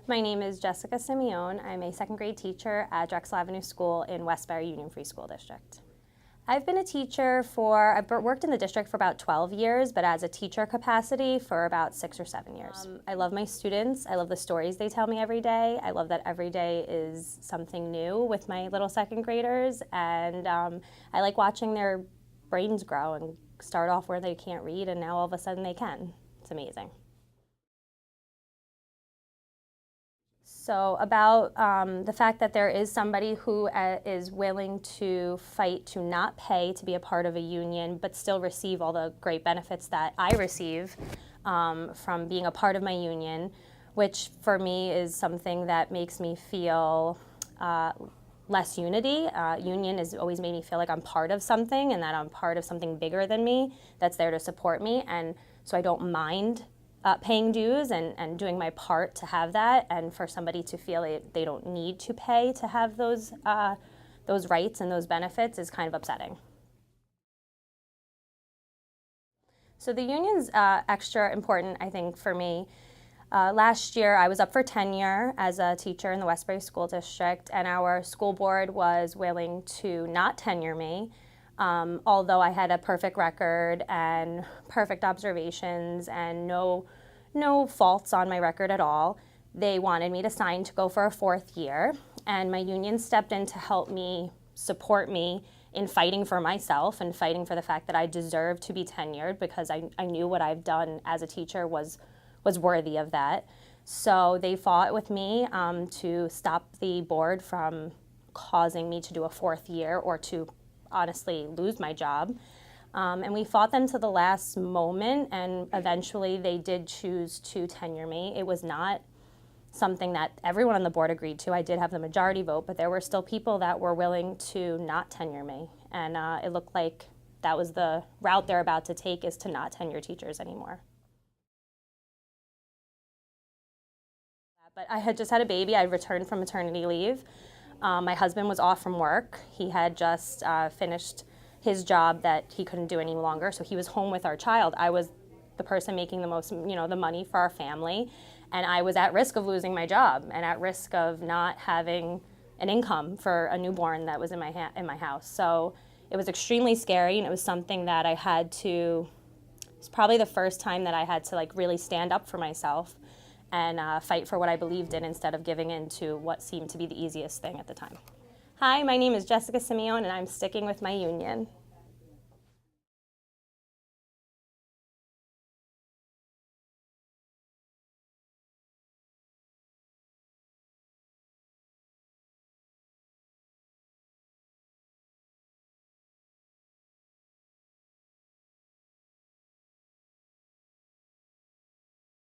My name is Jessica Simeone. I'm a second grade teacher at Drexel Avenue School in Westbury Union Free School District. I've been a teacher I've worked in the district for about 12 years, but as a teacher capacity for about 6 or 7 years. I love my students. I love the stories they tell me every day. I love that every day is something new with my little second graders, and I like watching their brains grow and start off where they can't read, and now all of a sudden they can. It's amazing. So about the fact that there is somebody who is willing to fight to not pay to be a part of a union, but still receive all the great benefits that I receive from being a part of my union, which for me is something that makes me feel less unity. Union has always made me feel like I'm part of something and that I'm part of something bigger than me that's there to support me, and so I don't mind paying dues and doing my part to have that, and for somebody to feel they don't need to pay to have those rights and those benefits is kind of upsetting. So the union's extra important, I think, for me. Last year, I was up for tenure as a teacher in the Westbury School District, and our school board was willing to not tenure me. Although I had a perfect record and perfect observations and no faults on my record at all, they wanted me to sign to go for a 4th year, and my union stepped in to help me, support me in fighting for myself and fighting for the fact that I deserved to be tenured, because I knew what I've done as a teacher was worthy of that. So they fought with me to stop the board from causing me to do a 4th year or to honestly lose my job. And we fought them to the last moment, and eventually they did choose to tenure me. It was not something that everyone on the board agreed to. I did have the majority vote, but there were still people that were willing to not tenure me. And it looked like that was the route they're about to take, is to not tenure teachers anymore. But I had just had a baby. I returned from maternity leave. My husband was off from work. He had just finished his job that he couldn't do any longer, so he was home with our child. I was the person making the most, the money for our family, and I was at risk of losing my job and at risk of not having an income for a newborn that was in my house. So it was extremely scary, and it was something that I had to. It's probably the first time that I had to really stand up for myself and fight for what I believed in instead of giving in to what seemed to be the easiest thing at the time. Hi, my name is Jessica Simeone, and I'm sticking with my union.